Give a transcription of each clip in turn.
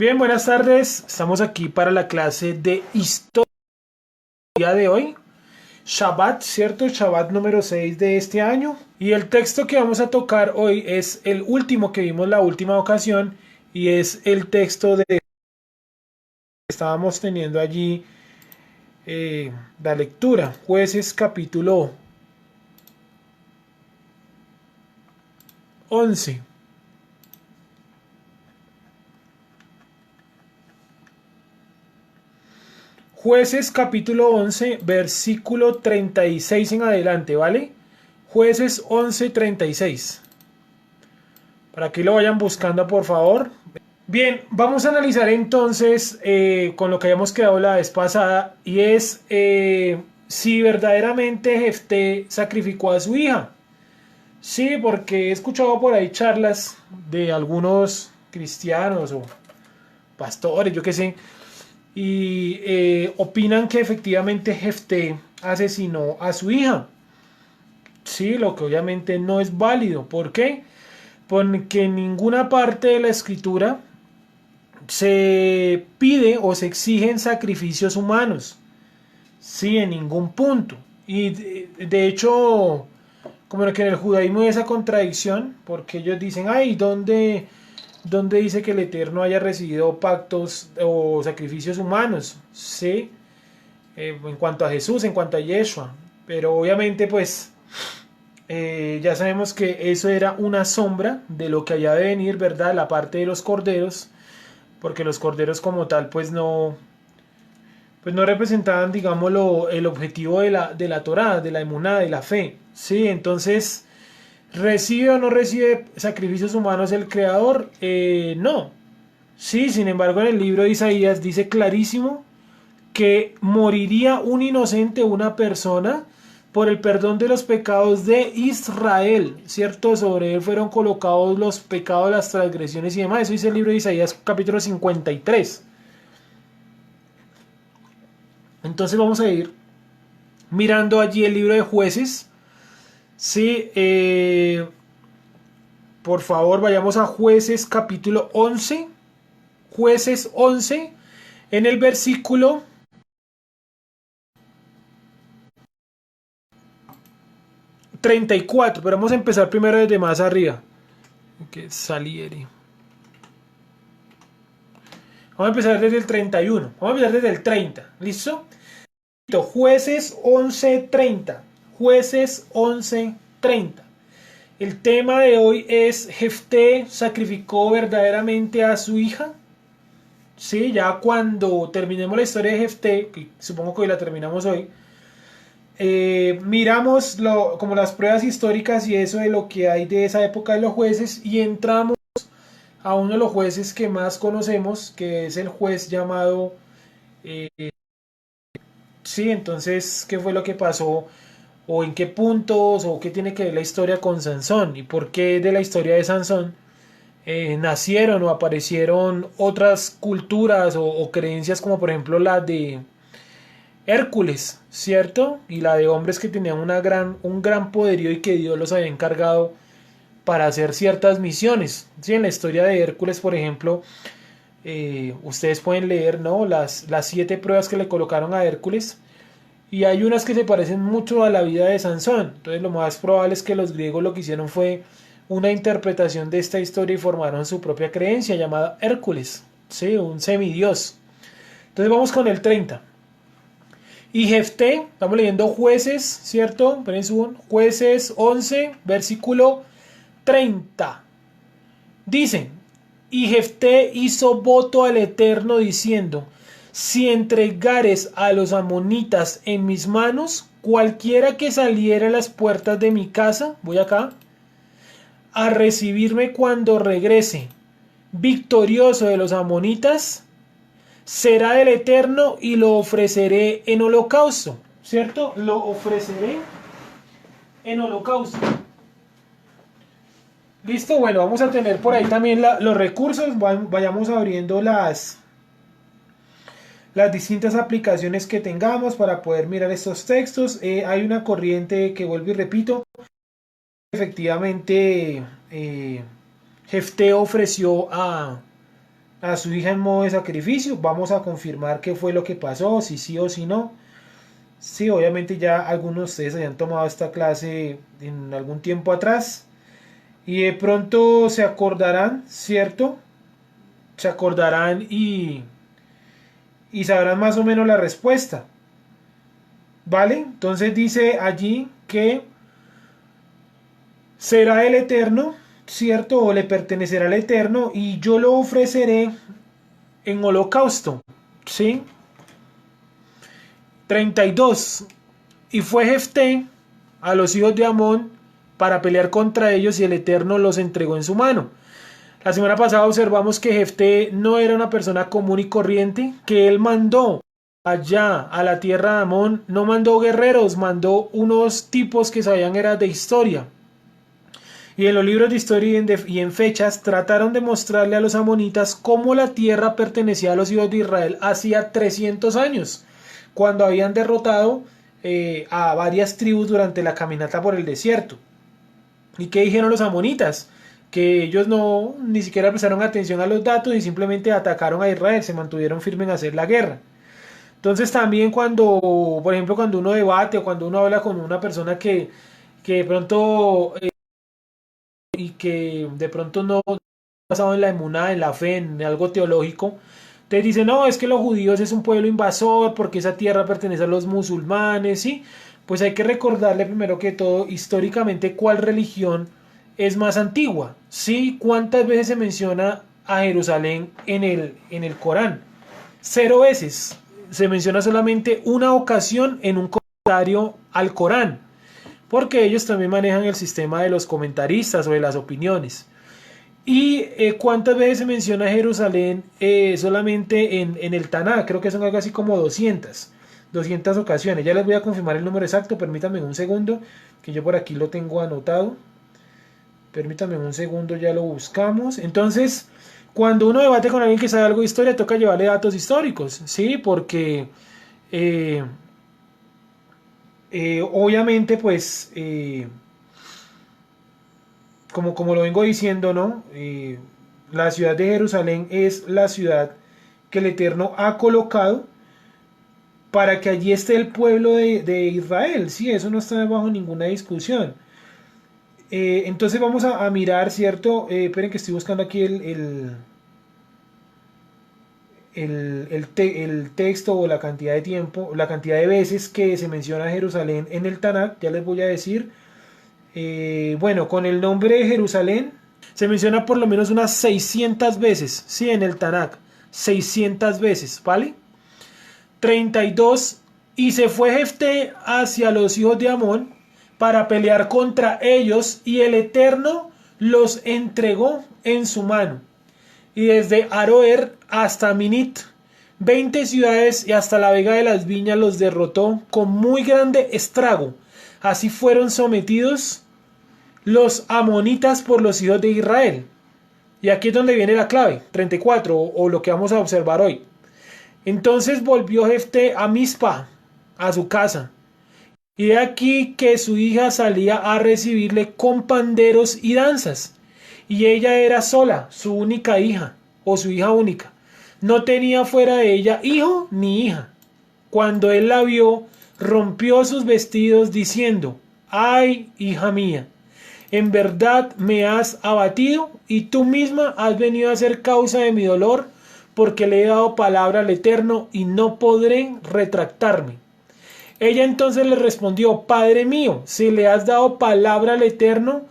Bien, buenas tardes. Estamos aquí para la clase de historia de hoy. Shabbat, ¿cierto? Shabbat número 6 de este año. Y el texto que vamos a tocar hoy es el último que vimos la última ocasión. Y es el texto de que estábamos teniendo allí la lectura. Jueces capítulo 11. Jueces capítulo 11, versículo 36 en adelante, ¿vale? Jueces 11, 36. Para que lo vayan buscando, por favor. Bien, vamos a analizar entonces con lo que habíamos quedado la vez pasada, y es si verdaderamente Jefté sacrificó a su hija. Sí, porque he escuchado por ahí charlas de algunos cristianos o pastores, yo qué sé, y opinan que efectivamente Jefté asesinó a su hija. Sí, lo que obviamente no es válido. ¿Por qué? Porque en ninguna parte de la escritura se pide o se exigen sacrificios humanos. Sí, en ningún punto. Y de hecho, como que en el judaísmo hay esa contradicción, porque ellos dicen, ay, ¿dónde dice que el Eterno haya recibido pactos o sacrificios humanos? Sí, en cuanto a Jesús, en cuanto a Yeshua. Pero obviamente, pues, ya sabemos que eso era una sombra de lo que había de venir, ¿verdad? La parte de los corderos, porque los corderos como tal, pues no representaban, digámoslo, el objetivo de la Torá, de la emuná, de la fe. Sí, entonces, ¿recibe o no recibe sacrificios humanos el Creador? No. Sí, sin embargo, en el libro de Isaías dice clarísimo que moriría un inocente, una persona, por el perdón de los pecados de Israel, ¿cierto? Sobre él fueron colocados los pecados, las transgresiones y demás. Eso dice el libro de Isaías capítulo 53. Entonces vamos a ir mirando allí el libro de Jueces. Sí, por favor vayamos a Jueces capítulo 11. Jueces 11, en el versículo 34, pero vamos a empezar primero desde más arriba. Que saliere. Vamos a empezar desde el 31. Vamos a empezar desde el 30. ¿Listo? Jueces 11:30. Jueces 11:30. El tema de hoy es: ¿Jefté sacrificó verdaderamente a su hija? Sí, ya cuando terminemos la historia de Jefté, que supongo que hoy la terminamos hoy, miramos como las pruebas históricas y eso de lo que hay de esa época de los jueces, y entramos a uno de los jueces que más conocemos, que es el juez llamado... eh, sí, entonces, ¿qué fue lo que pasó? ¿O en qué puntos? ¿O qué tiene que ver la historia con Sansón? ¿Y por qué de la historia de Sansón nacieron o aparecieron otras culturas o creencias, como por ejemplo la de Hércules, ¿cierto? Y la de hombres que tenían un gran poderío y que Dios los había encargado para hacer ciertas misiones? ¿Sí? En la historia de Hércules, por ejemplo, ustedes pueden leer, ¿no? Las 7 pruebas que le colocaron a Hércules, y hay unas que se parecen mucho a la vida de Sansón. Entonces lo más probable es que los griegos lo que hicieron fue una interpretación de esta historia y formaron su propia creencia llamada Hércules, ¿sí? Un semidios. Entonces vamos con el 30. Y Jefté, estamos leyendo Jueces, ¿cierto? Jueces 11, versículo 30. Dice: y Jefté hizo voto al Eterno diciendo: si entregares a los amonitas en mis manos, cualquiera que saliera a las puertas de mi casa, voy acá, a recibirme cuando regrese victorioso de los amonitas, será del Eterno y lo ofreceré en holocausto, ¿cierto? Lo ofreceré en holocausto. Listo, bueno, vamos a tener por ahí también los recursos. Vayamos abriendo las distintas aplicaciones que tengamos para poder mirar estos textos. Hay una corriente que, vuelvo y repito, efectivamente Jefté ofreció a a su hija en modo de sacrificio. Vamos a confirmar qué fue lo que pasó, si sí o si no. Sí, obviamente ya algunos de ustedes habían tomado esta clase en algún tiempo atrás y de pronto se acordarán, ¿cierto? Se acordarán y sabrán más o menos la respuesta. ¿Vale? Entonces dice allí que será el Eterno, ¿cierto? O le pertenecerá al Eterno y yo lo ofreceré en holocausto. ¿Sí? 32. Y fue Jefté a los hijos de Amón para pelear contra ellos y el Eterno los entregó en su mano. La semana pasada observamos que Jefté no era una persona común y corriente, que él mandó allá a la tierra de Amón, no mandó guerreros, mandó unos tipos que sabían era de historia. Y en los libros de historia y en fechas trataron de mostrarle a los amonitas cómo la tierra pertenecía a los hijos de Israel hacía 300 años, cuando habían derrotado a varias tribus durante la caminata por el desierto. ¿Y qué dijeron los amonitas? Que ellos no ni siquiera prestaron atención a los datos y simplemente atacaron a Israel, se mantuvieron firmes en hacer la guerra. Entonces también cuando, por ejemplo, cuando uno debate o cuando uno habla con una persona que de pronto y que de pronto no ha basado en la emuná, en la fe, en algo teológico, te dicen, no, es que los judíos es un pueblo invasor porque esa tierra pertenece a los musulmanes, ¿sí? Pues hay que recordarle primero que todo históricamente cuál religión es más antigua, ¿sí? ¿Cuántas veces se menciona a Jerusalén en el Corán? 0 veces. Se menciona solamente una ocasión en un comentario al Corán, porque ellos también manejan el sistema de los comentaristas o de las opiniones. ¿Y cuántas veces se menciona Jerusalén solamente en el Taná? Creo que son algo así como 200 ocasiones. Ya les voy a confirmar el número exacto, permítanme un segundo, que yo por aquí lo tengo anotado. Permítanme un segundo, ya lo buscamos. Entonces, cuando uno debate con alguien que sabe algo de historia, toca llevarle datos históricos, ¿sí? Porque obviamente, pues, como lo vengo diciendo, ¿no? La ciudad de Jerusalén es la ciudad que el Eterno ha colocado para que allí esté el pueblo de Israel, ¿sí? Eso no está bajo ninguna discusión. Entonces vamos a mirar, ¿cierto? Esperen que estoy buscando aquí el texto o la cantidad de tiempo, la cantidad de veces que se menciona Jerusalén en el Tanakh, ya les voy a decir. Bueno, con el nombre de Jerusalén se menciona por lo menos unas 600 veces, sí, en el Tanakh, 600 veces, ¿vale? 32. Y se fue Jefté hacia los hijos de Amón para pelear contra ellos y el Eterno los entregó en su mano. Y desde Aroer hasta Minit, 20 ciudades y hasta la Vega de las Viñas los derrotó con muy grande estrago. Así fueron sometidos los amonitas por los hijos de Israel. Y aquí es donde viene la clave, 34, o lo que vamos a observar hoy. Entonces volvió Jefté a Mizpa, a su casa. Y de aquí que su hija salía a recibirle con panderos y danzas. Y ella era sola, su única hija, o su hija única. No tenía fuera de ella hijo ni hija. Cuando él la vio, rompió sus vestidos diciendo, ay, hija mía, en verdad me has abatido y tú misma has venido a ser causa de mi dolor, porque le he dado palabra al Eterno y no podré retractarme. Ella entonces le respondió, Padre mío, si le has dado palabra al Eterno,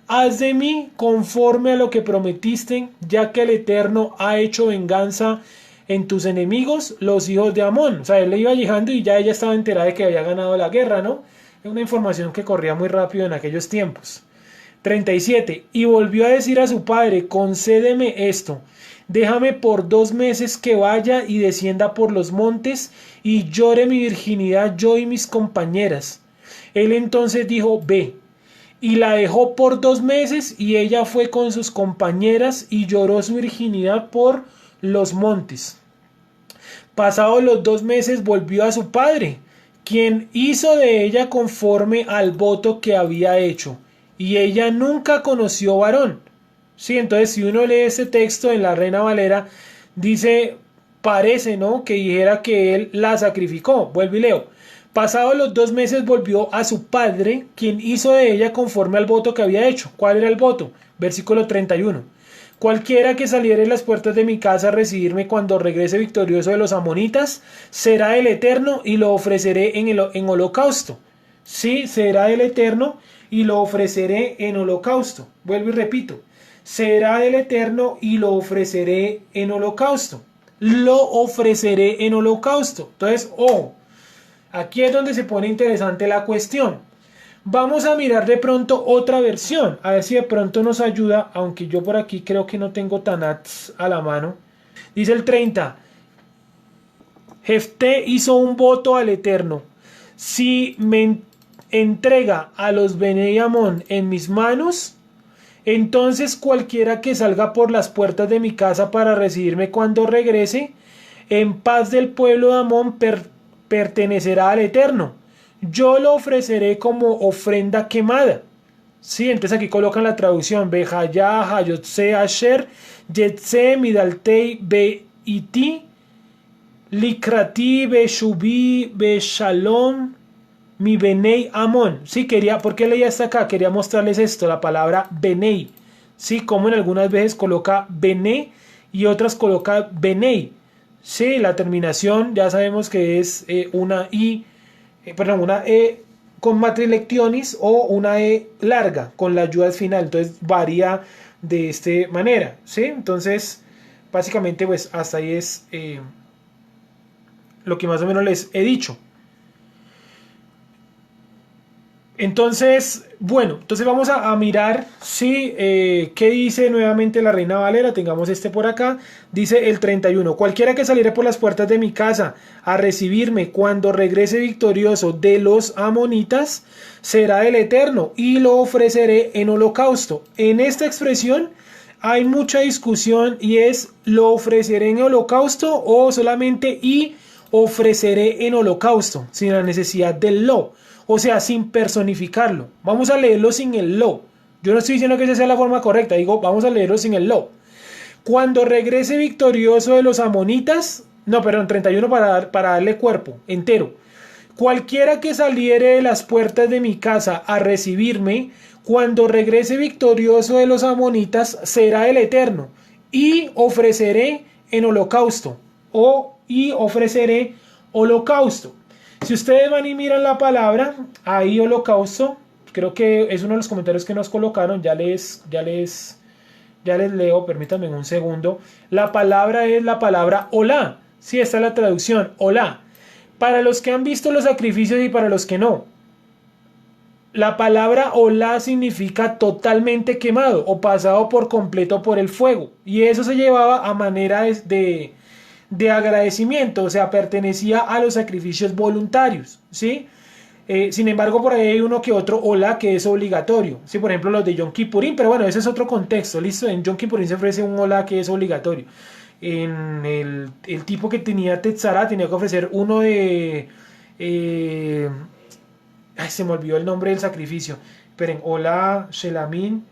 haz de mí conforme a lo que prometiste, ya que el Eterno ha hecho venganza en tus enemigos, los hijos de Amón. O sea, él le iba llegando y ya ella estaba enterada de que había ganado la guerra, ¿no? Es una información que corría muy rápido en aquellos tiempos. 37. Y volvió a decir a su padre, concédeme esto, déjame por 2 meses que vaya y descienda por los montes y llore mi virginidad yo y mis compañeras. Él entonces dijo, ve. Y la dejó por 2 meses y ella fue con sus compañeras y lloró su virginidad por los montes. Pasados los 2 meses volvió a su padre, quien hizo de ella conforme al voto que había hecho. Y ella nunca conoció varón. Sí, entonces si uno lee este texto en la Reina Valera, Dice, parece, ¿no? Que dijera que él la sacrificó. Vuelvo y leo. Pasados los 2 meses volvió a su padre, quien hizo de ella conforme al voto que había hecho. ¿Cuál era el voto? Versículo 31. Cualquiera que saliere de las puertas de mi casa a recibirme cuando regrese victorioso de los amonitas, será el eterno y lo ofreceré en holocausto. Sí, será el eterno y lo ofreceré en holocausto. Vuelvo y repito. Será del eterno y lo ofreceré en holocausto. Lo ofreceré en holocausto. Entonces, ojo, aquí es donde se pone interesante la cuestión. Vamos a mirar de pronto otra versión, a ver si de pronto nos ayuda, aunque yo por aquí creo que no tengo Tanats a la mano. Dice el 30, Jefté hizo un voto al Eterno. Si me entrega a los Benei Amón en mis manos, entonces cualquiera que salga por las puertas de mi casa para recibirme cuando regrese, en paz del pueblo de Amón pertenecerá al Eterno. Yo lo ofreceré como ofrenda quemada. Sí, entonces aquí colocan la traducción. Bejaya, Hayotse, Asher, Yetse, Midaltei, Beiti, Likrati, Beshubi, Beshalom, mi Benei Amon. Sí, quería, ¿por qué leía hasta acá? Quería mostrarles esto, la palabra Benei. Sí, como en algunas veces coloca Bene y otras coloca Benei. Sí, la terminación ya sabemos que es una I, una E con matrilectionis o una E larga con la ayuda final. Entonces varía de esta manera. ¿Sí? Entonces, básicamente, pues hasta ahí es lo que más o menos les he dicho. Entonces, bueno, entonces vamos a mirar si qué dice nuevamente la Reina Valera. Tengamos este por acá. Dice el 31. Cualquiera que saliere por las puertas de mi casa a recibirme cuando regrese victorioso de los amonitas, será el eterno y lo ofreceré en holocausto. En esta expresión hay mucha discusión y es lo ofreceré en holocausto o solamente y ofreceré en holocausto, sin la necesidad del lo. O sea, sin personificarlo. Vamos a leerlo sin el lo. Yo no estoy diciendo que esa sea la forma correcta. Digo, vamos a leerlo sin el lo. Cuando regrese victorioso de los amonitas. No, perdón, 31 para darle cuerpo entero. Cualquiera que saliere de las puertas de mi casa a recibirme, cuando regrese victorioso de los amonitas, será el eterno. Y ofreceré en holocausto. Y ofreceré holocausto. Si ustedes van y miran la palabra, ahí holocausto, creo que es uno de los comentarios que nos colocaron, ya les leo, permítanme un segundo. La palabra es la palabra olá, sí, esta es la traducción, olá. Para los que han visto los sacrificios y para los que no, la palabra olá significa totalmente quemado o pasado por completo por el fuego. Y eso se llevaba a manera de agradecimiento, o sea, pertenecía a los sacrificios voluntarios, ¿sí? Sin embargo, por ahí hay uno que otro hola que es obligatorio, ¿sí? Por ejemplo, los de Yom Kippurín, pero bueno, ese es otro contexto, ¿listo? En Yom Kippurín se ofrece un hola que es obligatorio. En el tipo que tenía Tetzara tenía que ofrecer uno de... se me olvidó el nombre del sacrificio. Esperen, hola, Shelamin,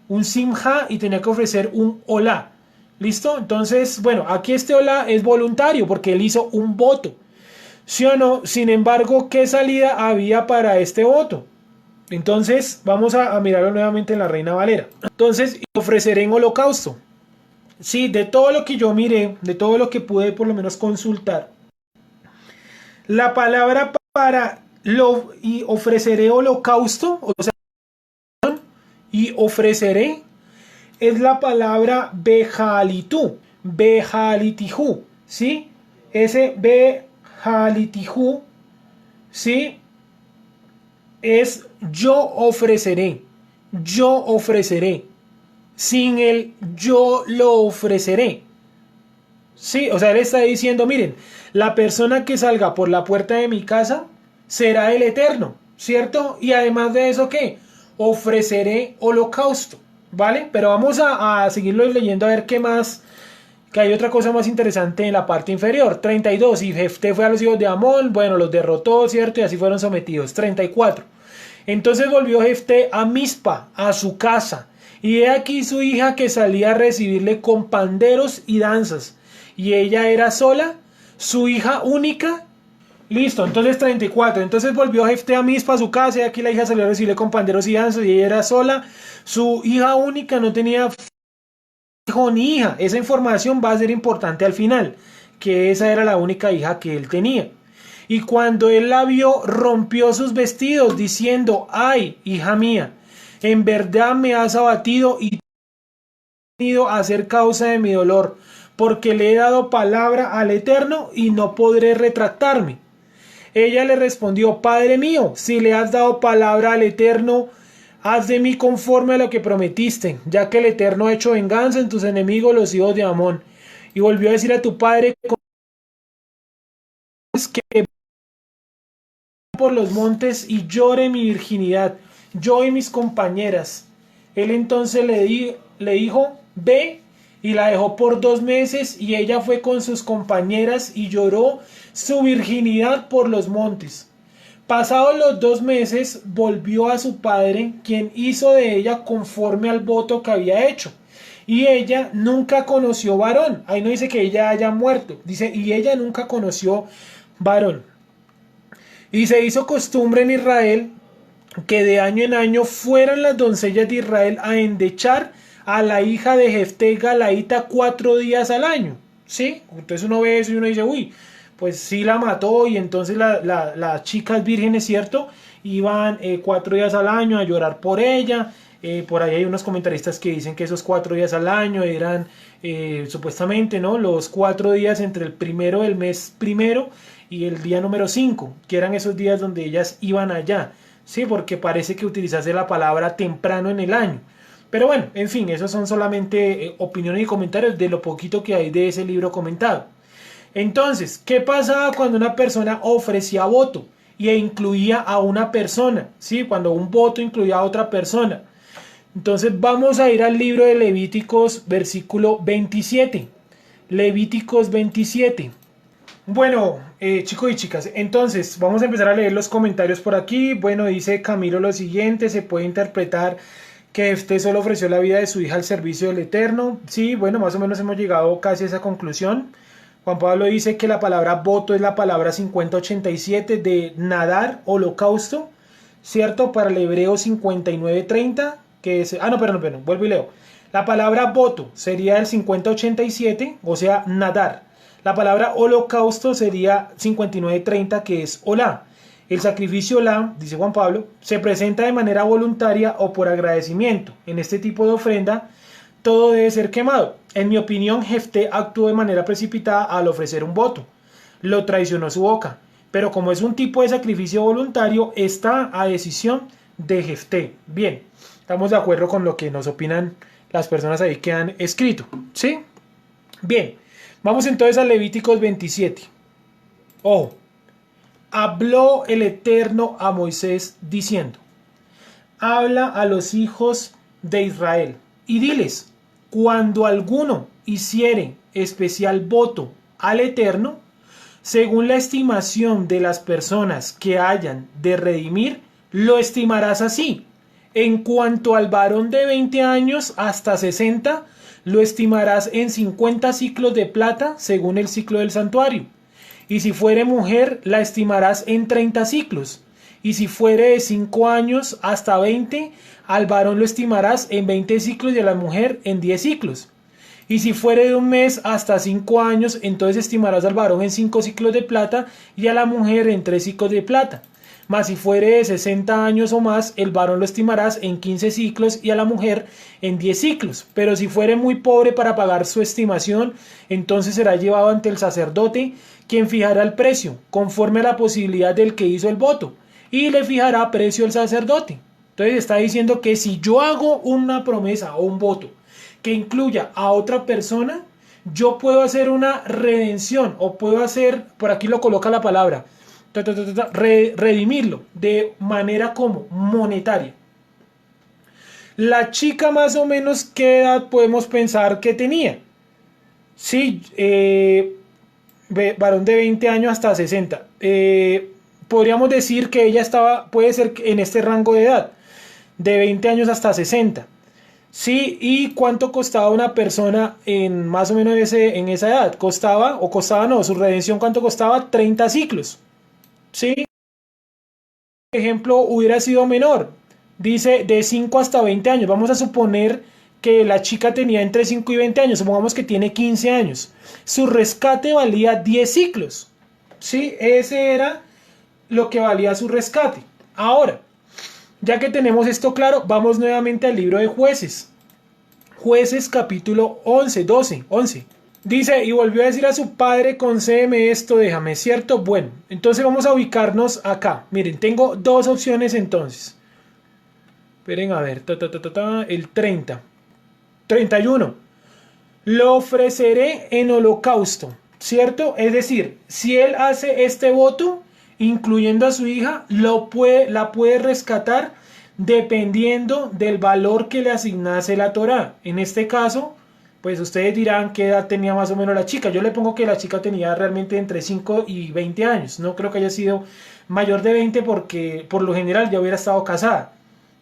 un simja y tenía que ofrecer un hola. ¿Listo? Entonces, bueno, aquí este hola es voluntario porque él hizo un voto. ¿Sí o no? Sin embargo, ¿qué salida había para este voto? Entonces, vamos a mirarlo nuevamente en la Reina Valera. Entonces, ofreceré en holocausto. Sí, de todo lo que yo miré, de todo lo que pude por lo menos consultar, la palabra para lo y ofreceré holocausto, o sea, y ofreceré es la palabra bejalitú, bejalitijú, ¿sí? Ese bejalitijú, ¿sí? Es yo ofreceré, sin el yo lo ofreceré, ¿sí? O sea, él está diciendo, miren, la persona que salga por la puerta de mi casa será el eterno, ¿cierto? Y además de eso, ¿qué? Ofreceré holocausto. ¿Vale? Pero vamos a seguirlo leyendo a ver qué más, que hay otra cosa más interesante en la parte inferior. 32, y Jefté fue a los hijos de Amón, bueno, los derrotó, ¿cierto? Y así fueron sometidos. 34, entonces volvió Jefté a Mizpa, a su casa, y he aquí su hija que salía a recibirle con panderos y danzas. y ella era sola, su hija única. Listo, entonces 34. Entonces volvió Jefté a Mizpa a su casa y aquí la hija salió a recibirle con panderos y danzas y ella era sola. Su hija única no tenía hijo ni hija. Esa información va a ser importante al final, que esa era la única hija que él tenía. Y cuando él la vio, rompió sus vestidos diciendo: ay, hija mía, en verdad me has abatido y venido a ser causa de mi dolor, porque le he dado palabra al Eterno y no podré retractarme. Ella le respondió: Padre mío, si le has dado palabra al Eterno, haz de mí conforme a lo que prometiste, ya que el Eterno ha hecho venganza en tus enemigos, los hijos de Amón. Y volvió a decir a tu padre que por los montes y llore mi virginidad, yo y mis compañeras. Él entonces le dijo: ve, y la dejó por 2 meses, y ella fue con sus compañeras y lloró su virginidad por los montes. Pasados los 2 meses, volvió a su padre, quien hizo de ella conforme al voto que había hecho. Y ella nunca conoció varón. Ahí no dice que ella haya muerto, dice: y ella nunca conoció varón. Y se hizo costumbre en Israel que de año en año fueran las doncellas de Israel a endechar a la hija de Jefté Galaíta 4 días al año. ¿Sí? Entonces uno ve eso y uno dice: uy, pues sí la mató, y entonces las chicas vírgenes, ¿cierto? Iban 4 días al año a llorar por ella. Por ahí hay unos comentaristas que dicen que esos 4 días al año eran supuestamente, ¿no?, los 4 días entre el primero del mes primero y el día número 5, que eran esos días donde ellas iban allá. Sí, porque parece que utilizase la palabra temprano en el año. Pero bueno, en fin, esos son solamente opiniones y comentarios de lo poquito que hay de ese libro comentado. Entonces, ¿qué pasaba cuando una persona ofrecía voto e incluía a una persona? ¿Sí? Cuando un voto incluía a otra persona. Entonces vamos a ir al libro de Levíticos, versículo 27. Levíticos 27. Bueno, chicos y chicas, entonces vamos a empezar a leer los comentarios por aquí. Bueno, dice Camilo lo siguiente: se puede interpretar que este solo ofreció la vida de su hija al servicio del Eterno. Sí, bueno, más o menos hemos llegado casi a esa conclusión. Juan Pablo dice que la palabra voto es la palabra 5087 de nadar, holocausto, ¿cierto? Para el hebreo 5930, que es... no, perdón, vuelvo y leo. La palabra voto sería el 5087, o sea, nadar. La palabra holocausto sería 5930, que es olá. El sacrificio olá, dice Juan Pablo, se presenta de manera voluntaria o por agradecimiento. En este tipo de ofrenda, todo debe ser quemado. En mi opinión, Jefté actuó de manera precipitada al ofrecer un voto. Lo traicionó su boca. Pero como es un tipo de sacrificio voluntario, está a decisión de Jefté. Bien, estamos de acuerdo con lo que nos opinan las personas ahí que han escrito, ¿sí? Bien, vamos entonces a Levíticos 27. Oh, habló el Eterno a Moisés diciendo: habla a los hijos de Israel y diles: cuando alguno hiciere especial voto al Eterno, según la estimación de las personas que hayan de redimir, lo estimarás así. En cuanto al varón de 20 años hasta 60, lo estimarás en 50 ciclos de plata, según el ciclo del santuario. Y si fuere mujer, la estimarás en 30 ciclos. Y si fuere de 5 años hasta 20, al varón lo estimarás en 20 ciclos y a la mujer en 10 ciclos. Y si fuere de un mes hasta 5 años, entonces estimarás al varón en 5 ciclos de plata y a la mujer en 3 ciclos de plata. Mas si fuere de 60 años o más, el varón lo estimarás en 15 ciclos y a la mujer en 10 ciclos. Pero si fuere muy pobre para pagar su estimación, entonces será llevado ante el sacerdote, quien fijará el precio, conforme a la posibilidad del que hizo el voto, y le fijará precio el sacerdote. Entonces está diciendo que si yo hago una promesa o un voto que incluya a otra persona, yo puedo hacer una redención, o puedo hacer, por aquí lo coloca la palabra, redimirlo de manera como monetaria. La chica, más o menos, ¿qué edad podemos pensar que tenía? Sí, varón de 20 años hasta 60. Podríamos decir que ella estaba, puede ser en este rango de edad, de 20 años hasta 60. Sí, ¿y cuánto costaba una persona en más o menos en esa edad? Costaba, o costaba no, su redención, ¿cuánto costaba? 30 ciclos. Sí, por ejemplo, hubiera sido menor. Dice de 5 hasta 20 años. Vamos a suponer que la chica tenía entre 5 y 20 años. Supongamos que tiene 15 años. Su rescate valía 10 ciclos. Sí, ese era lo que valía su rescate. Ahora, ya que tenemos esto claro, vamos nuevamente al libro de Jueces. Jueces capítulo 11, 12, 11. Dice, y volvió a decir a su padre, concédeme esto, déjame, ¿cierto? Bueno, entonces vamos a ubicarnos acá. Miren, tengo dos opciones entonces. Esperen a ver, el 30. 31. Lo ofreceré en holocausto, ¿cierto? Es decir, si él hace este voto, incluyendo a su hija, la puede rescatar dependiendo del valor que le asignase la Torá. En este caso, pues ustedes dirán qué edad tenía más o menos la chica. Yo le pongo que la chica tenía realmente entre 5 y 20 años. No creo que haya sido mayor de 20 porque por lo general ya hubiera estado casada.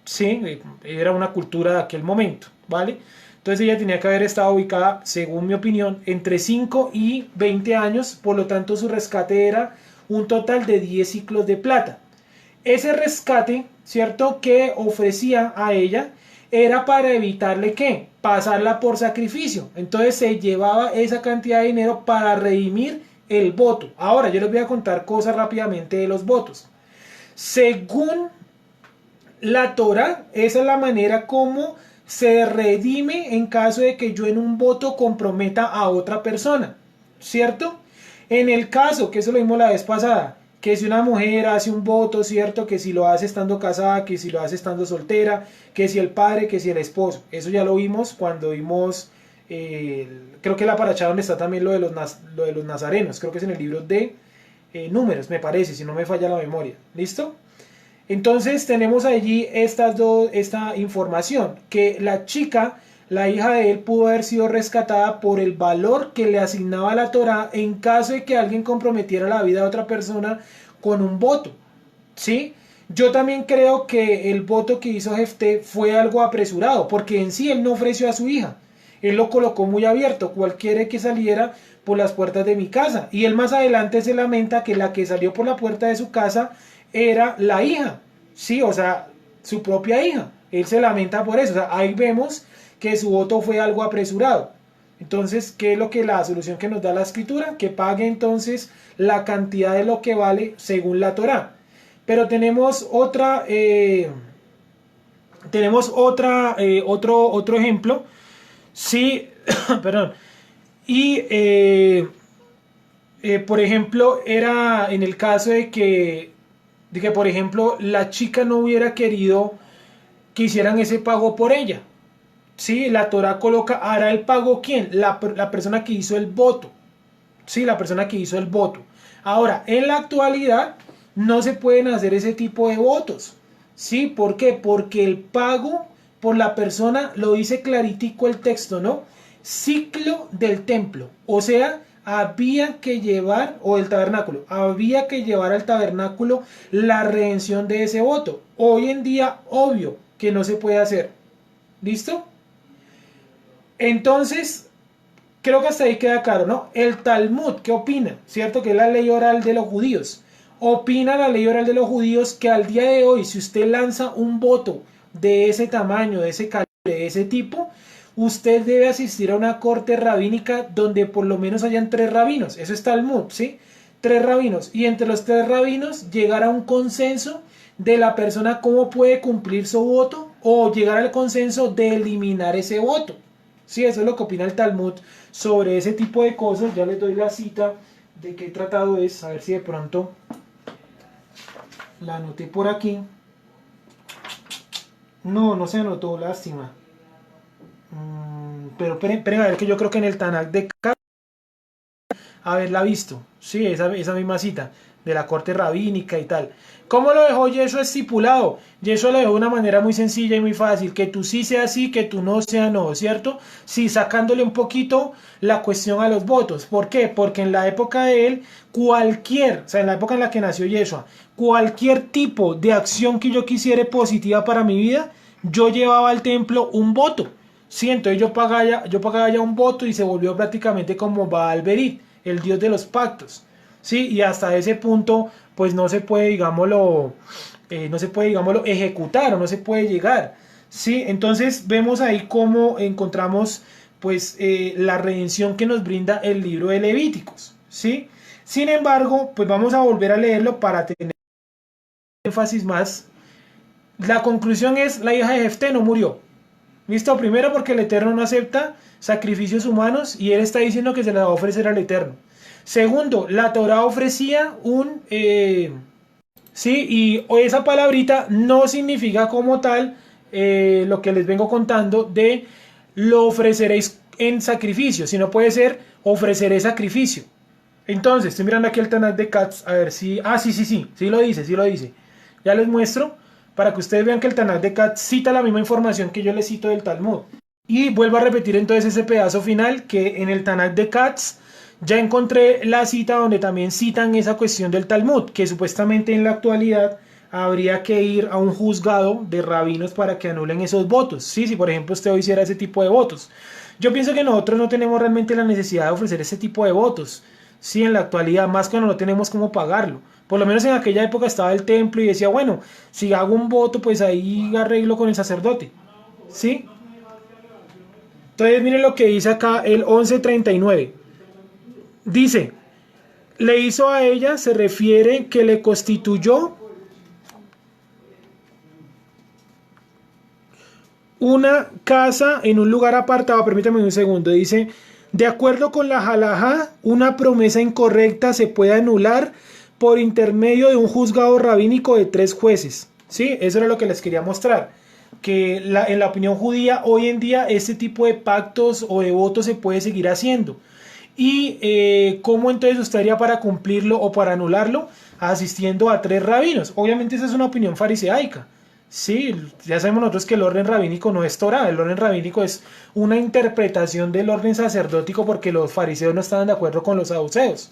Sí, era una cultura de aquel momento, ¿vale? Entonces ella tenía que haber estado ubicada, según mi opinión, entre 5 y 20 años, por lo tanto su rescate era un total de 10 ciclos de plata. Ese rescate, ¿cierto?, que ofrecía a ella era para evitarle que pasarla por sacrificio. Entonces se llevaba esa cantidad de dinero para redimir el voto. Ahora yo les voy a contar cosas rápidamente de los votos. Según la Torah, esa es la manera como se redime en caso de que yo en un voto comprometa a otra persona, ¿cierto? En el caso, que eso lo vimos la vez pasada, que si una mujer hace un voto, ¿cierto? Que si lo hace estando casada, que si lo hace estando soltera, que si el padre, que si el esposo. Eso ya lo vimos cuando vimos, creo que la paracha donde está también lo de los nazarenos, creo que es en el libro de números, me parece, si no me falla la memoria. ¿Listo? Entonces tenemos allí esta información, que la chica, la hija de él, pudo haber sido rescatada por el valor que le asignaba la Torá en caso de que alguien comprometiera la vida de otra persona con un voto. ¿Sí? Yo también creo que el voto que hizo Jefté fue algo apresurado, porque en sí él no ofreció a su hija. Él lo colocó muy abierto, cualquiera que saliera por las puertas de mi casa. Y él más adelante se lamenta que la que salió por la puerta de su casa era la hija, sí, o sea, su propia hija. Él se lamenta por eso, o sea, ahí vemos que su voto fue algo apresurado. Entonces, ¿qué es lo que la solución que nos da la escritura? Que pague entonces la cantidad de lo que vale según la Torá. Pero otro ejemplo, sí, perdón, y por ejemplo, era en el caso de que, por ejemplo, la chica no hubiera querido que hicieran ese pago por ella. Sí, la Torah coloca, ¿hará el pago quién? La persona que hizo el voto. Sí, la persona que hizo el voto. Ahora, en la actualidad no se pueden hacer ese tipo de votos. ¿Sí? ¿Por qué? Porque el pago por la persona lo dice claritico el texto, ¿no? Ciclo del templo. O sea, había que llevar, o el tabernáculo, había que llevar al tabernáculo la redención de ese voto. Hoy en día, obvio que no se puede hacer. ¿Listo? Entonces, creo que hasta ahí queda claro, ¿no? El Talmud, ¿qué opina? ¿Cierto? Que es la ley oral de los judíos. Opina la ley oral de los judíos que al día de hoy, si usted lanza un voto de ese tamaño, de ese calibre, de ese tipo, usted debe asistir a una corte rabínica donde por lo menos hayan 3 rabinos. Eso es Talmud, ¿sí? 3 rabinos. Y entre los 3 rabinos llegar a un consenso de la persona cómo puede cumplir su voto o llegar al consenso de eliminar ese voto. Sí, eso es lo que opina el Talmud sobre ese tipo de cosas. Ya les doy la cita de qué tratado es, a ver si de pronto la anoté por aquí. No, no se anotó, lástima. Pero esperen a ver que yo creo que en el Tanakh de haberla visto. Sí, esa misma cita de la corte rabínica y tal. ¿Cómo lo dejó Yeshua estipulado? Yeshua lo dejó de una manera muy sencilla y muy fácil. Que tú sí sea sí, que tú no sea no, ¿cierto? Sí, sacándole un poquito la cuestión a los votos. ¿Por qué? Porque en la época de él, o sea, en la época en la que nació Yeshua, cualquier tipo de acción que yo quisiera positiva para mi vida, yo llevaba al templo un voto. Sí, entonces yo pagaba ya un voto y se volvió prácticamente como Baal-Berit, el dios de los pactos. Sí, y hasta ese punto, pues no se puede, digámoslo, ejecutar o no se puede llegar. Sí, entonces vemos ahí cómo encontramos, pues, la redención que nos brinda el libro de Levíticos. Sí, sin embargo, pues vamos a volver a leerlo para tener énfasis más. La conclusión es: la hija de Jefté no murió. Listo, primero porque el Eterno no acepta sacrificios humanos y él está diciendo que se la va a ofrecer al Eterno. Segundo, la Torah ofrecía sí, y esa palabrita no significa como tal lo que les vengo contando de lo ofreceréis en sacrificio, sino puede ser ofreceré sacrificio. Entonces, estoy mirando aquí el Tanakh de Katz, a ver si... Ah, sí lo dice, sí lo dice. Ya les muestro para que ustedes vean que el Tanakh de Katz cita la misma información que yo les cito del Talmud. Y vuelvo a repetir entonces ese pedazo final que en el Tanakh de Katz ya encontré la cita donde también citan esa cuestión del Talmud, que supuestamente en la actualidad habría que ir a un juzgado de rabinos para que anulen esos votos. Sí, si por ejemplo usted hoy hiciera ese tipo de votos. Yo pienso que nosotros no tenemos realmente la necesidad de ofrecer ese tipo de votos. Sí, en la actualidad, más cuando no tenemos cómo pagarlo. Por lo menos en aquella época estaba el templo y decía, bueno, si hago un voto, pues ahí arreglo con el sacerdote. ¿Sí? Entonces miren lo que dice acá el 1139. Dice, le hizo a ella, se refiere que le constituyó una casa en un lugar apartado. Permítame un segundo. Dice, de acuerdo con la halajá, una promesa incorrecta se puede anular por intermedio de un juzgado rabínico de 3 jueces. ¿Sí? Eso era lo que les quería mostrar. Que en la opinión judía hoy en día este tipo de pactos o de votos se puede seguir haciendo. Y cómo entonces usted haría para cumplirlo o para anularlo, asistiendo a 3 rabinos. Obviamente esa es una opinión fariseaica. Sí, ya sabemos nosotros que el orden rabínico no es Torah, el orden rabínico es una interpretación del orden sacerdótico porque los fariseos no estaban de acuerdo con los saduceos.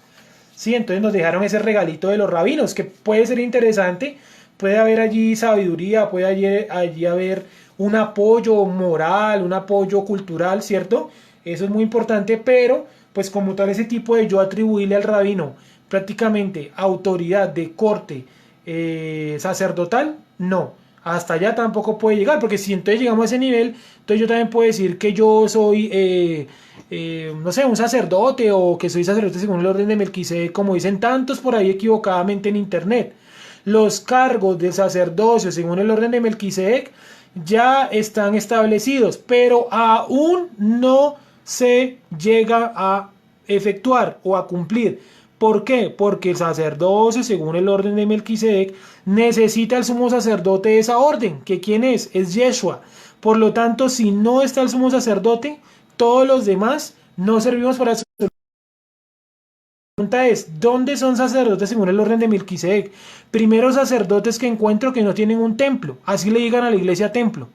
Sí, entonces nos dejaron ese regalito de los rabinos, que puede ser interesante, puede haber allí sabiduría, puede allí haber un apoyo moral, un apoyo cultural, ¿cierto? Eso es muy importante, pero pues como tal ese tipo de yo atribuirle al rabino prácticamente autoridad de corte sacerdotal, no. Hasta allá tampoco puede llegar, porque si entonces llegamos a ese nivel, entonces yo también puedo decir que yo soy, no sé, un sacerdote o que soy sacerdote según el orden de Melquisedec, como dicen tantos por ahí equivocadamente en internet. Los cargos de sacerdocio según el orden de Melquisedec ya están establecidos, pero aún no se llega a efectuar o a cumplir. ¿Por qué? Porque el sacerdocio, según el orden de Melquisedec, necesita el sumo sacerdote de esa orden. ¿Que quién es? Es Yeshua. Por lo tanto, si no está el sumo sacerdote, todos los demás no servimos para eso. La pregunta es, ¿dónde son sacerdotes según el orden de Melquisedec? Primero, sacerdotes que encuentro que no tienen un templo. Así le digan a la iglesia templo.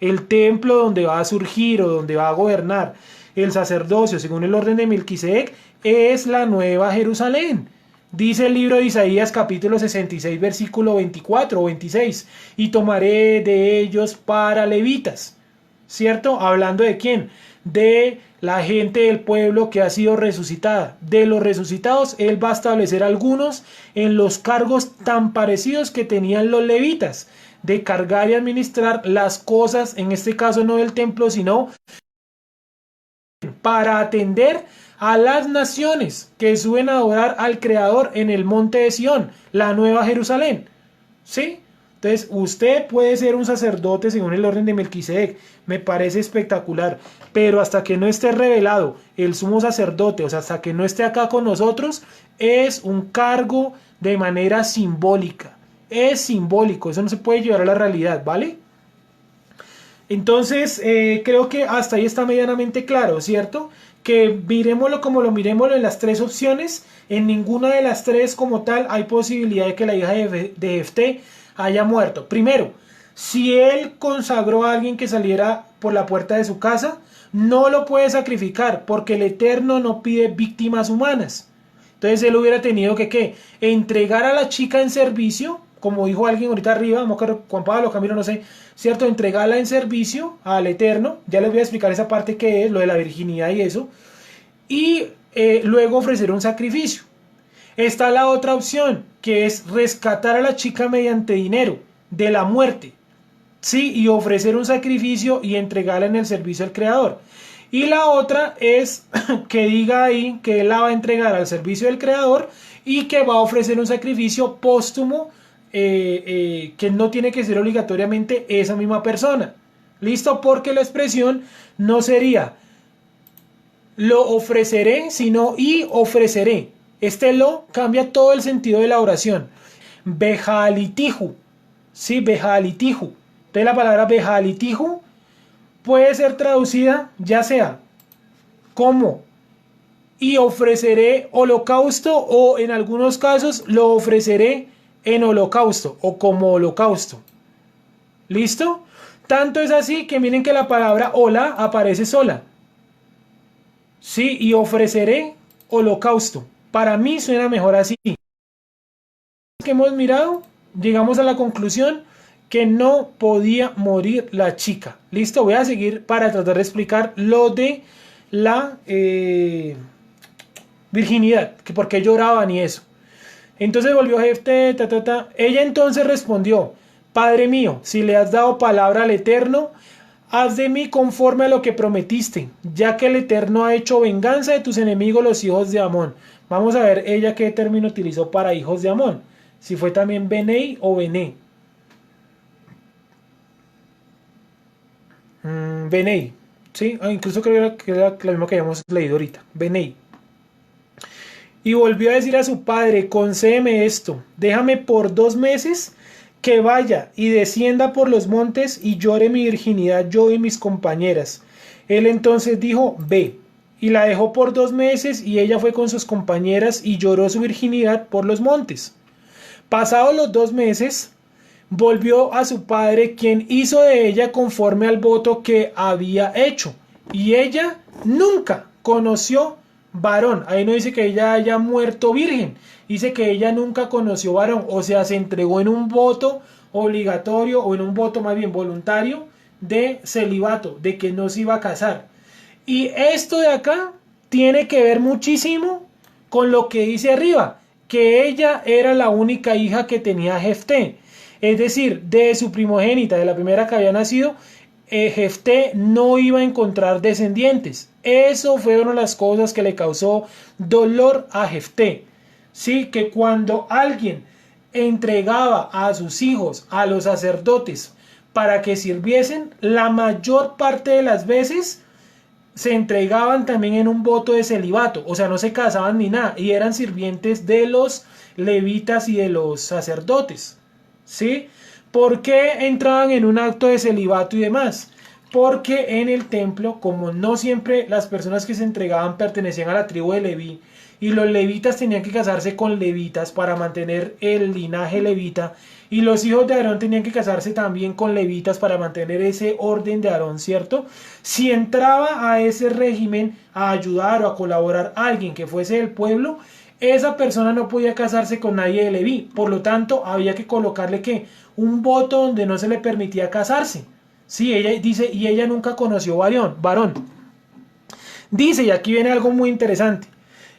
El templo donde va a surgir o donde va a gobernar el sacerdocio según el orden de Melquisedec es la Nueva Jerusalén. Dice el libro de Isaías capítulo 66 versículo 24 o 26, y tomaré de ellos para levitas, ¿cierto? Hablando de quién, de la gente del pueblo que ha sido resucitada. De los resucitados él va a establecer algunos en los cargos tan parecidos que tenían los levitas, de cargar y administrar las cosas, en este caso no del templo, sino para atender a las naciones que suben a adorar al Creador en el monte de Sión, la Nueva Jerusalén. ¿Sí? Entonces, usted puede ser un sacerdote según el orden de Melquisedec. Me parece espectacular. Pero hasta que no esté revelado el sumo sacerdote, o sea, hasta que no esté acá con nosotros, es un cargo de manera simbólica. Es simbólico, eso no se puede llevar a la realidad, ¿vale? Entonces, creo que hasta ahí está medianamente claro, ¿cierto? Que miremoslo como lo miremoslo en las 3 opciones, en ninguna de las 3 como tal hay posibilidad de que la hija de Jefté haya muerto. Primero, si él consagró a alguien que saliera por la puerta de su casa, no lo puede sacrificar porque el Eterno no pide víctimas humanas. Entonces él hubiera tenido que ¿qué? Entregar a la chica en servicio como dijo alguien ahorita arriba, Juan Pablo, Camilo, no sé, ¿cierto? Entregarla en servicio al Eterno, ya les voy a explicar esa parte que es, lo de la virginidad y eso, y luego ofrecer un sacrificio. Está la otra opción, que es rescatar a la chica mediante dinero de la muerte, ¿sí? Y ofrecer un sacrificio y entregarla en el servicio al Creador. Y la otra es que diga ahí que él la va a entregar al servicio del Creador y que va a ofrecer un sacrificio póstumo que no tiene que ser obligatoriamente esa misma persona. ¿Listo? Porque la expresión no sería lo ofreceré, sino y ofreceré. Este lo cambia todo el sentido de la oración. Bejalitihu. Sí, bejalitihu. Entonces la palabra bejalitihu puede ser traducida ya sea como y ofreceré holocausto o en algunos casos lo ofreceré en holocausto o como holocausto. ¿Listo? Tanto es así que miren que la palabra hola aparece sola. Sí, y ofreceré holocausto. Para mí suena mejor así. Que hemos mirado, llegamos a la conclusión que no podía morir la chica. Listo, voy a seguir para tratar de explicar lo de la virginidad, que por qué lloraban y eso. Entonces volvió Jefté, Ella entonces respondió: Padre mío, si le has dado palabra al Eterno, haz de mí conforme a lo que prometiste, ya que el Eterno ha hecho venganza de tus enemigos los hijos de Amón. Vamos a ver ella qué término utilizó para hijos de Amón. Si fue también Benei o Bené. Benei. ¿Sí? Incluso creo que era lo mismo que habíamos leído ahorita. Benei. Y volvió a decir a su padre: concédeme esto, déjame por 2 meses que vaya y descienda por los montes y llore mi virginidad yo y mis compañeras. Él entonces dijo: ve. Y la dejó por 2 meses y ella fue con sus compañeras y lloró su virginidad por los montes. Pasados los 2 meses, volvió a su padre, quien hizo de ella conforme al voto que había hecho. Y ella nunca conoció varón. Ahí no dice que ella haya muerto virgen, dice que ella nunca conoció varón, o sea, se entregó en un voto obligatorio o en un voto más bien voluntario de celibato, de que no se iba a casar. Y esto de acá tiene que ver muchísimo con lo que dice arriba, que ella era la única hija que tenía Jefté. Es decir, de su primogénita, de la primera que había nacido, Jefté no iba a encontrar descendientes. Eso fue una de las cosas que le causó dolor a Jefté. Sí, que cuando alguien entregaba a sus hijos a los sacerdotes para que sirviesen, la mayor parte de las veces se entregaban también en un voto de celibato, o sea, no se casaban ni nada, y eran sirvientes de los levitas y de los sacerdotes, ¿sí? ¿Por qué entraban en un acto de celibato y demás? Porque en el templo, como no siempre las personas que se entregaban pertenecían a la tribu de Leví, y los levitas tenían que casarse con levitas para mantener el linaje levita, y los hijos de Aarón tenían que casarse también con levitas para mantener ese orden de Aarón, ¿cierto? Si entraba a ese régimen a ayudar o a colaborar a alguien que fuese del pueblo, esa persona no podía casarse con nadie de Leví, por lo tanto había que colocarle ¿qué? Un voto donde no se le permitía casarse. Sí, ella dice, y ella nunca conoció varón. Dice, y aquí viene algo muy interesante: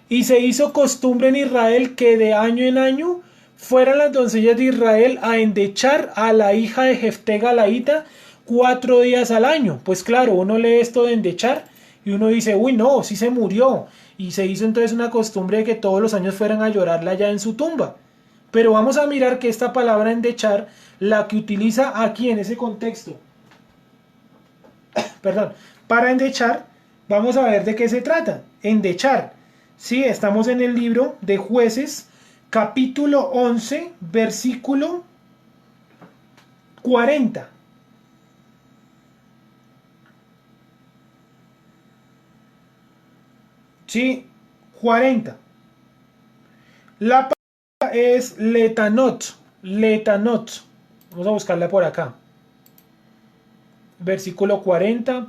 y se hizo costumbre en Israel que de año en año fueran las doncellas de Israel a endechar a la hija de Jefté Galaíta 4 días al año. Pues claro, uno lee esto de endechar y uno dice: uy, no, sí se murió. Y se hizo entonces una costumbre de que todos los años fueran a llorarla ya en su tumba. Pero vamos a mirar que esta palabra endechar, la que utiliza aquí en ese contexto, perdón, para endechar, vamos a ver de qué se trata. Endechar. Sí, estamos en el libro de Jueces, capítulo 11, versículo 40. Sí, 40. La palabra es letanot. Letanot. Vamos a buscarla por acá. Versículo 40.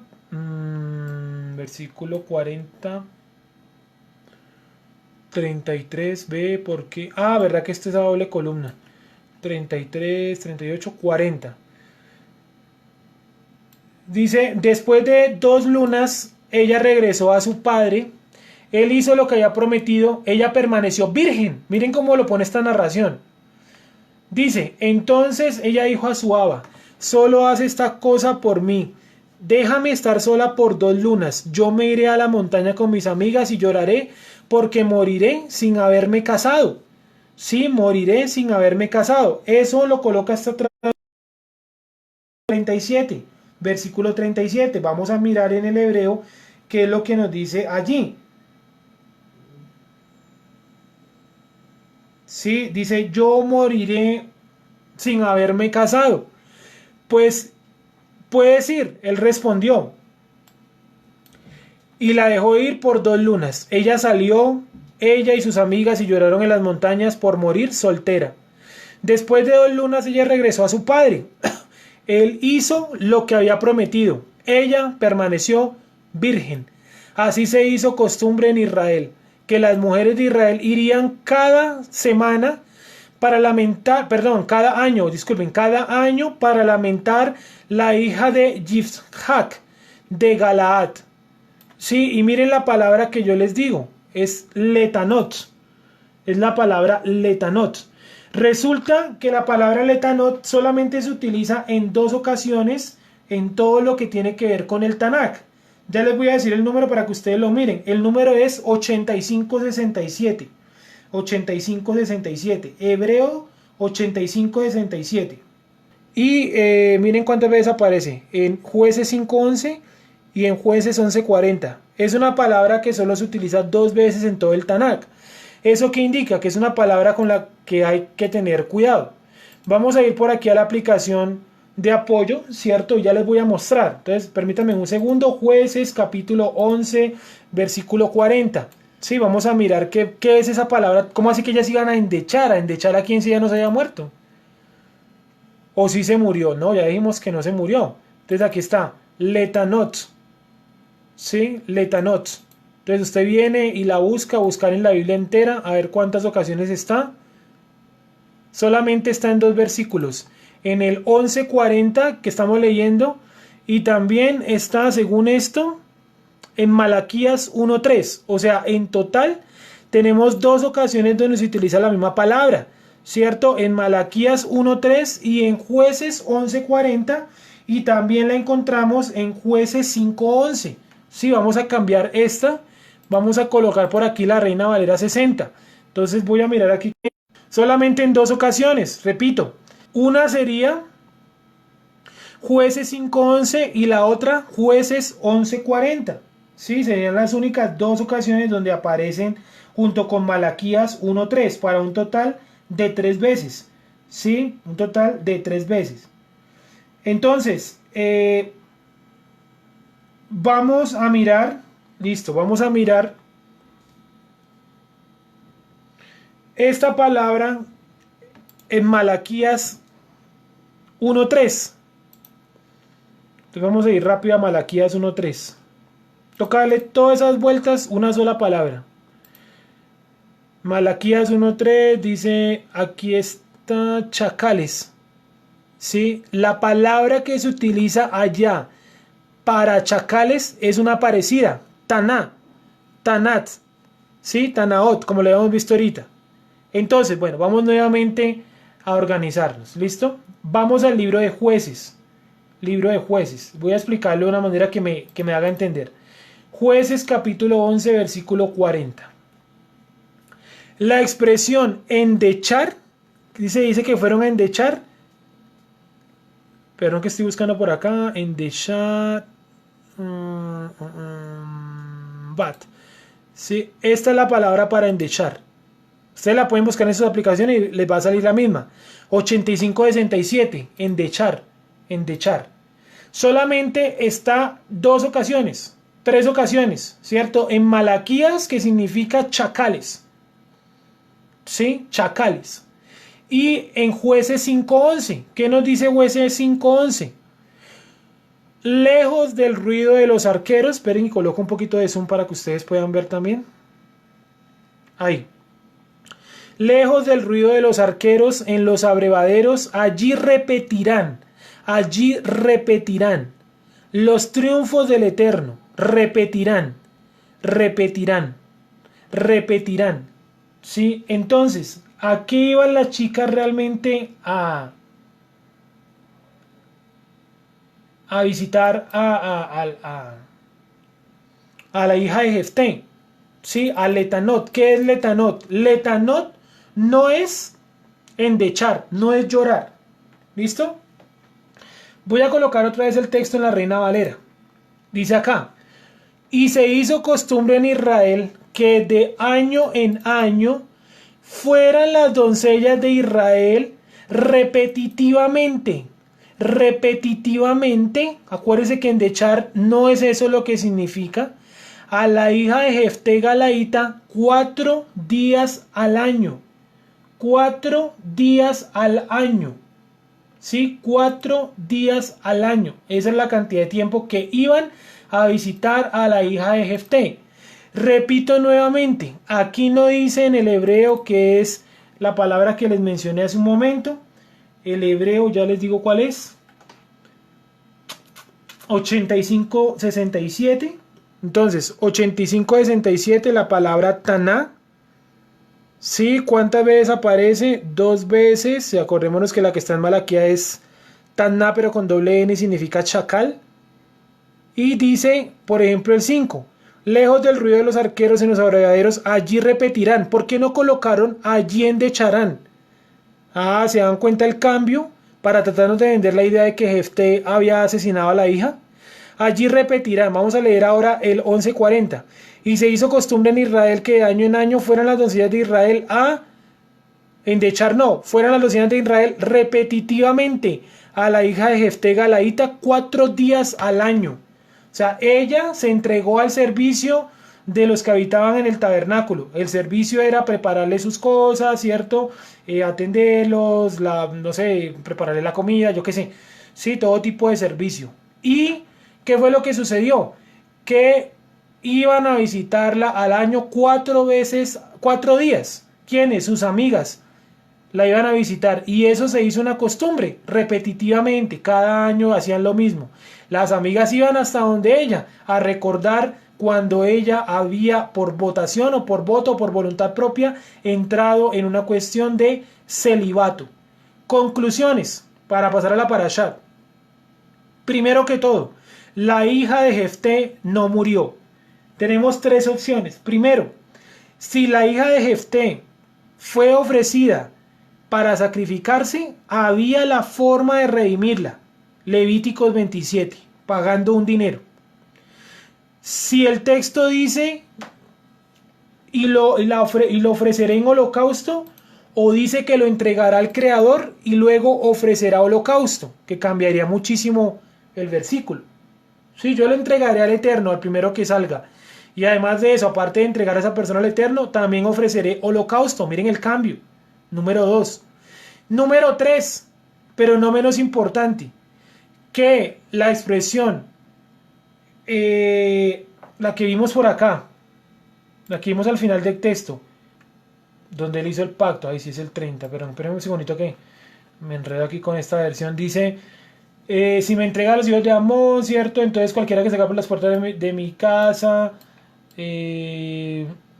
Versículo 40. 33b, porque... Ah, verdad que esta es la doble columna. 33, 38, 40. Dice, después de 2 lunas, ella regresó a su padre. Él hizo lo que había prometido. Ella permaneció virgen. Miren cómo lo pone esta narración. Dice, entonces ella dijo a su aba, solo haz esta cosa por mí. Déjame estar sola por 2 lunas. Yo me iré a la montaña con mis amigas y lloraré porque moriré sin haberme casado. Sí, moriré sin haberme casado. Eso lo coloca hasta 37, versículo 37. Vamos a mirar en el hebreo qué es lo que nos dice allí. Sí, dice, yo moriré sin haberme casado. Pues puede decir, él respondió y la dejó ir por 2 lunas. Ella salió, ella y sus amigas, y lloraron en las montañas por morir soltera. Después de 2 lunas ella regresó a su padre. Él hizo lo que había prometido. Ella permaneció virgen. Así se hizo costumbre en Israel, que las mujeres de Israel irían cada semana para lamentar, perdón, cada año, disculpen, cada año para lamentar la hija de Yifhak de Galaad. Sí, y miren la palabra que yo les digo, es letanot, es la palabra letanot. Resulta que la palabra letanot solamente se utiliza en 2 ocasiones en todo lo que tiene que ver con el Tanakh. Ya les voy a decir el número para que ustedes lo miren. El número es 8567. 8567. Hebreo 8567. Y miren cuántas veces aparece. En Jueces 5:11 y en Jueces 11:40. Es una palabra que solo se utiliza 2 veces en todo el Tanakh. ¿Eso qué indica? Que es una palabra con la que hay que tener cuidado. Vamos a ir por aquí a la aplicación de apoyo, ¿cierto? Ya les voy a mostrar. Entonces, permítanme un segundo. Jueces, capítulo 11, versículo 40. Sí, vamos a mirar qué es esa palabra. ¿Cómo así que ellas iban a endechar? ¿A endechar a quien si ya no se haya muerto? ¿O si se murió? No, ya dijimos que no se murió. Entonces, aquí está. Letanot. ¿Sí? Letanot. Entonces usted viene y la buscar en la Biblia entera, a ver cuántas ocasiones está. Solamente está en 2 versículos. En el 11:40 que estamos leyendo, y también está, según esto, en Malaquías 1:3. O sea, en total tenemos 2 ocasiones donde se utiliza la misma palabra, ¿cierto? En Malaquías 1:3 y en Jueces 11:40, y también la encontramos en Jueces 5:11. Sí, vamos a cambiar esta. Vamos a colocar por aquí la Reina Valera 60. Entonces voy a mirar aquí. Solamente en 2 ocasiones, repito. Una sería Jueces 5:11 y la otra Jueces 11:40. Sí, serían las únicas 2 ocasiones donde aparecen junto con Malaquías 1:3 para un total de 3 veces. Sí, un total de 3 veces. Entonces, vamos a mirar. Listo, vamos a mirar esta palabra en Malaquías 1:3. Entonces vamos a ir rápido a Malaquías 1:3. Toca darle todas esas vueltas una sola palabra. Malaquías 1:3 dice, aquí está chacales. ¿Sí? La palabra que se utiliza allá para chacales es una parecida. Taná, Tanat, ¿sí? Tanaot, como lo habíamos visto ahorita. Entonces, bueno, vamos nuevamente a organizarnos. ¿Listo? Vamos al libro de Jueces. Libro de Jueces. Voy a explicarlo de una manera que me haga entender. Jueces capítulo 11, versículo 40. La expresión endechar, dice que fueron a endechar. Perdón que estoy buscando por acá. Endechar. Bat. Sí, esta es la palabra para endechar. Ustedes la pueden buscar en sus aplicaciones y les va a salir la misma. 8567, endechar, endechar. Solamente está 2 ocasiones, 3 ocasiones, ¿cierto? En Malaquías, que significa chacales. ¿Sí? Chacales. Y en Jueces 5:11. ¿Qué nos dice Jueces 5:11? Lejos del ruido de los arqueros. Esperen y coloco un poquito de zoom para que ustedes puedan ver también. Ahí. Lejos del ruido de los arqueros en los abrevaderos, allí repetirán, los triunfos del Eterno, repetirán, repetirán, repetirán. ¿Sí? Entonces, ¿a qué iban las chicas realmente a visitar a la hija de Jefté? ¿Sí? A Letanot. ¿Qué es Letanot? Letanot no es endechar, no es llorar. ¿Listo? Voy a colocar otra vez el texto en la Reina Valera. Dice acá: y se hizo costumbre en Israel que de año en año fueran las doncellas de Israel repetitivamente, acuérdense que endechar no es eso lo que significa, a la hija de Jefté Galaíta 4 días al año. 4 días al año. ¿Sí? 4 días al año. Esa es la cantidad de tiempo que iban a visitar a la hija de Jefté. Repito nuevamente, aquí no dice en el hebreo, que es la palabra que les mencioné hace un momento. El hebreo, ya les digo cuál es. 85-67. Entonces, 85-67, la palabra Taná. Sí, ¿cuántas veces aparece? 2 veces. Acordémonos que la que está en Malaquía es Taná, pero con doble N, significa chacal. Y dice, por ejemplo, el 5. Lejos del ruido de los arqueros en los abrevaderos, allí repetirán. ¿Por qué no colocaron allí endecharán? ¿Se dan cuenta el cambio? Para tratarnos de vender la idea de que Jefté había asesinado a la hija. Allí repetirán. Vamos a leer ahora el 11:40. Y se hizo costumbre en Israel que de año en año fueran las doncellas de Israel a endechar, no, fueran las doncellas de Israel repetitivamente a la hija de Jefté Galaíta 4 días al año. O sea, ella se entregó al servicio de los que habitaban en el tabernáculo. El servicio era prepararle sus cosas, ¿cierto? Atenderlos, no sé, prepararle la comida, yo qué sé. Sí, todo tipo de servicio. ¿Y qué fue lo que sucedió? Que iban a visitarla al año 4 veces, 4 días. ¿Quiénes? Sus amigas la iban a visitar, y eso se hizo una costumbre repetitivamente. Cada año hacían lo mismo. Las amigas iban hasta donde ella a recordar cuando ella había, por votación o por voto o por voluntad propia, entrado en una cuestión de celibato. Conclusiones para pasar a la parashá. Primero que todo, la hija de Jefté no murió. Tenemos 3 opciones. Primero, si la hija de Jefté fue ofrecida para sacrificarse, había la forma de redimirla. Levíticos 27, pagando un dinero. Si el texto dice y lo ofreceré en holocausto, o dice que lo entregará al Creador y luego ofrecerá holocausto, que cambiaría muchísimo el versículo. Sí, yo lo entregaré al Eterno, al primero que salga. Y además de eso, aparte de entregar a esa persona al Eterno, también ofreceré holocausto. Miren el cambio. Número 2. Número 3, pero no menos importante, que la expresión, la que vimos por acá, la que vimos al final del texto, donde él hizo el pacto, ahí sí es el 30, pero espérenme un segundito que me enredo aquí con esta versión. Dice, si me entrega a los hijos de Amón, ¿cierto? Entonces cualquiera que se por las puertas de mi casa,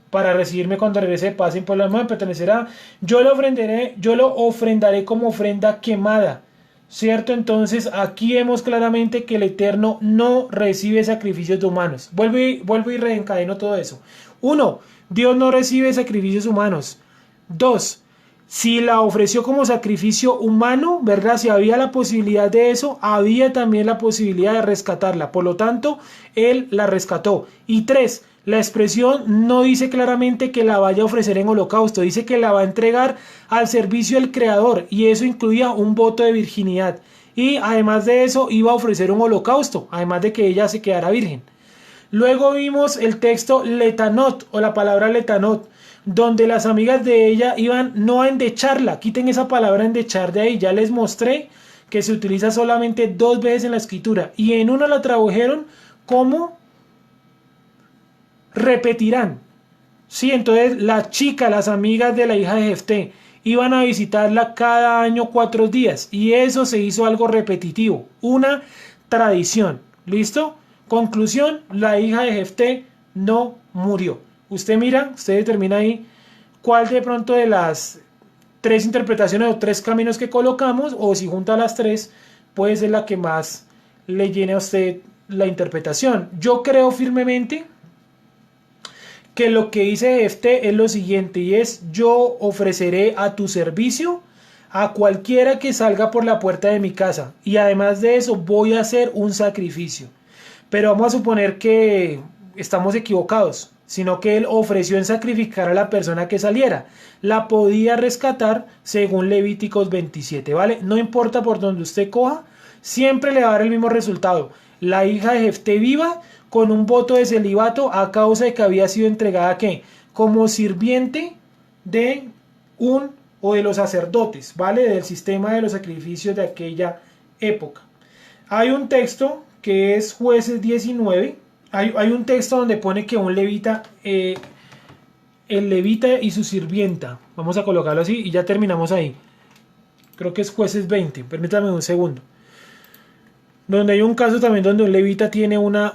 para recibirme cuando regrese de paz en pueblo de Amón, pertenecerá, yo lo ofrendaré como ofrenda quemada, ¿cierto? Entonces aquí vemos claramente que el Eterno no recibe sacrificios de humanos. Vuelvo y reencadeno todo eso. 1. Dios no recibe sacrificios humanos. 2. Si la ofreció como sacrificio humano, ¿verdad? Si había la posibilidad de eso, había también la posibilidad de rescatarla. Por lo tanto, Él la rescató. Y 3. La expresión no dice claramente que la vaya a ofrecer en holocausto. Dice que la va a entregar al servicio del Creador. Y eso incluía un voto de virginidad. Y además de eso, iba a ofrecer un holocausto. Además de que ella se quedara virgen. Luego vimos el texto letanot, o la palabra letanot, donde las amigas de ella iban no a endecharla. Quiten esa palabra endechar de ahí. Ya les mostré que se utiliza solamente 2 veces en la escritura. Y en una la tradujeron como repetirán. Sí, entonces la chica, las amigas de la hija de Jefté, iban a visitarla cada año 4 días y eso se hizo algo repetitivo, una tradición. ¿Listo? Conclusión, la hija de Jefté no murió. Usted mira, usted determina ahí cuál de pronto de las tres interpretaciones o tres caminos que colocamos, o si junta las tres, puede ser la que más le llene a usted la interpretación. Yo creo firmemente que lo que dice este es lo siguiente, y es: yo ofreceré a tu servicio a cualquiera que salga por la puerta de mi casa, y además de eso voy a hacer un sacrificio. Pero vamos a suponer que estamos equivocados, sino que él ofreció en sacrificar a la persona que saliera. La podía rescatar según Levíticos 27, ¿vale? No importa por donde usted coja, siempre le va a dar el mismo resultado. La hija de Jefté viva con un voto de celibato a causa de que había sido entregada, ¿qué? Como sirviente de un o de los sacerdotes, ¿vale? Del sistema de los sacrificios de aquella época. Hay un texto que es Jueces 19. Hay un texto donde pone que un levita, el levita y su sirvienta, vamos a colocarlo así y ya terminamos ahí. Creo que es Jueces 20, permítame un segundo. Donde hay un caso también donde un levita tiene una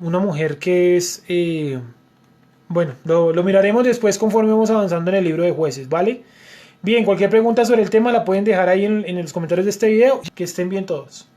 mujer que es... bueno, lo miraremos después conforme vamos avanzando en el libro de Jueces, ¿vale? Bien, cualquier pregunta sobre el tema la pueden dejar ahí en los comentarios de este video. Que estén bien todos.